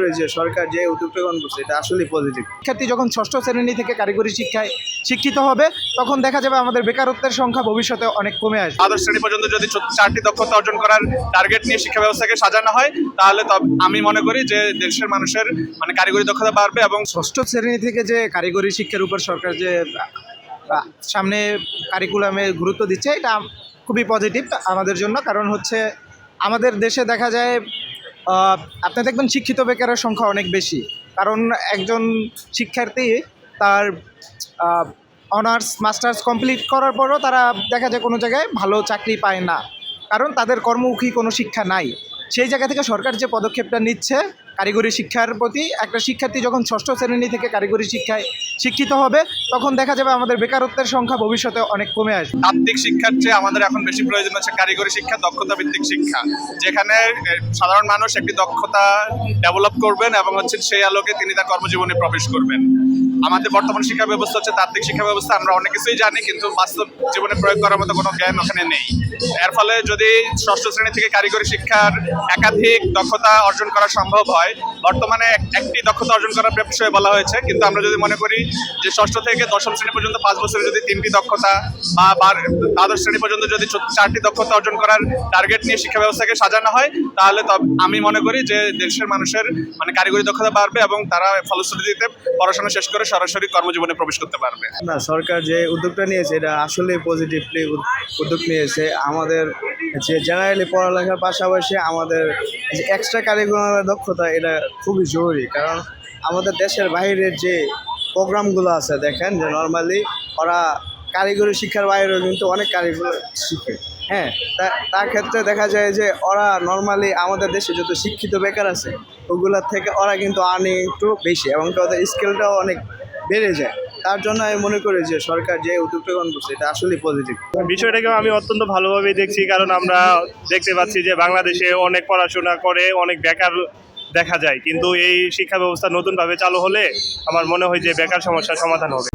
করি যে সরকার যে উদ্যোগটা গ্রহণ করছে এটা আসলেই পজিটিভ। শিক্ষার্থী যখন ষষ্ঠ শ্রেণী থেকে কারিগরি শিক্ষায় শিক্ষিত হবে তখন দেখা যাবে আমাদের বেকারত্বের সংখ্যা ভবিষ্যতে অনেক কমে আসবে। দ্বাদশ শ্রেণী পর্যন্ত যদি 4টি দক্ষতা অর্জন করার টার্গেট নিয়ে শিক্ষা ব্যবস্থাকে সাজানো হয় তাহলে আমি মনে করি যে দেশের মানুষের কারিগরি দক্ষতা বাড়বে। এবং ষষ্ঠ শ্রেণী থেকে যে কারিগরি শিক্ষার উপর সরকার যে সামনে কারিকুলামে গুরুত্ব দিচ্ছে এটা খুবই পজিটিভ আমাদের জন্য। কারণ হচ্ছে আমাদের দেশে দেখা যায় আপনি দেখবেন শিক্ষিত বেকারের সংখ্যা অনেক বেশি। কারণ একজন শিক্ষার্থী তার অনার্স মাস্টার্স কমপ্লিট করার পরও তারা দেখা যায় কোনো জায়গায় ভালো চাকরি পায় না, কারণ তাদের কর্মমুখী কোনো শিক্ষা নাই। সেই জায়গা থেকে সরকার যে পদক্ষেপটা নিচ্ছে কারিগরি শিক্ষার প্রতি, একটা শিক্ষার্থী যখন ষষ্ঠ শ্রেণী থেকে কারিগরি শিক্ষায় শিক্ষিত হবে তখন দেখা যাবে আমাদের বেকারত্বের সংখ্যা ভবিষ্যতে অনেক কমে আসবে। তাত্ত্বিক শিক্ষার চেয়ে আমাদের এখন বেশি প্রয়োজন হচ্ছে কারিগরি শিক্ষা, দক্ষতা ভিত্তিক শিক্ষা, যেখানে সাধারণ মানুষ একটি দক্ষতা ডেভেলপ করবেন এবং সেই আলোকে তিনি তার কর্মজীবনে প্রবেশ করবেন। আমাদের বর্তমান শিক্ষা ব্যবস্থা হচ্ছে তাত্ত্বিক শিক্ষা ব্যবস্থা, আমরা অনেক কিছুই জানি কিন্তু বাস্তব জীবনে প্রয়োগ করার মতো কোনো জ্ঞান ওখানে নেই। এর ফলে যদি ষষ্ঠ শ্রেণী থেকে কারিগরি শিক্ষার একাধিক দক্ষতা অর্জন করা সম্ভব হয়, বর্তমানে একটি দক্ষতা অর্জন করার বিষয়ে বলা হয়েছে, কিন্তু আমরা যদি মনে করি যে ষষ্ঠ থেকে দশম শ্রেণী পর্যন্ত 5 বছরে যদি 3টি দক্ষতা বা দ্বাদশ শ্রেণী পর্যন্ত যদি 4টি দক্ষতা অর্জন করার টার্গেট নিয়ে শিক্ষা ব্যবস্থাকে সাজানো হয় তাহলে আমি মনে করি যে দেশের মানুষের কারিগরি দক্ষতা বাড়বে এবং তারা ফলশ্রুতিতে পড়াশোনা শেষ করে সরাসরি কর্মজীবনে প্রবেশ করতে পারবে। না, সরকার যে উদ্যোগটা নিয়েছে এটা আসলেই পজিটিভলি উদ্যোগ নিয়েছে। আমাদের যে জেনারেলি পড়ালেখার পাশাপাশি আমাদের যে এক্সট্রা কারিকুলামের দক্ষতা এটা খুবই জরুরি। কারণ আমাদের দেশের বাইরের যে প্রোগ্রামগুলো আছে দেখেন যে নর্মালি ওরা কারিগরি শিক্ষার বাইরেও কিন্তু অনেক কারিকুলার শিখে। হ্যাঁ, তার ক্ষেত্রে দেখা যায় যে ওরা নর্মালি আমাদের দেশে যত শিক্ষিত বেকার আছে ওগুলোর থেকে ওরা কিন্তু আর্নিং একটু বেশি এবং ওদের স্কিলটাও অনেক বেড়ে যায়। তার জন্য আমি মনে করি যে সরকার যে উদ্যোগটা গ্রহণ করছে এটা আসলেই পজিটিভ। বিষয়টাকে আমি অত্যন্ত ভালোভাবেই দেখছি, কারণ আমরা দেখতে পাচ্ছি যে বাংলাদেশে অনেক পড়াশোনা করে অনেক বেকার দেখা যায়, কিন্তু এই শিক্ষা ব্যবস্থা নতুনভাবে চালু হলে আমার মনে হয় যে বেকার সমস্যার সমাধান হবে।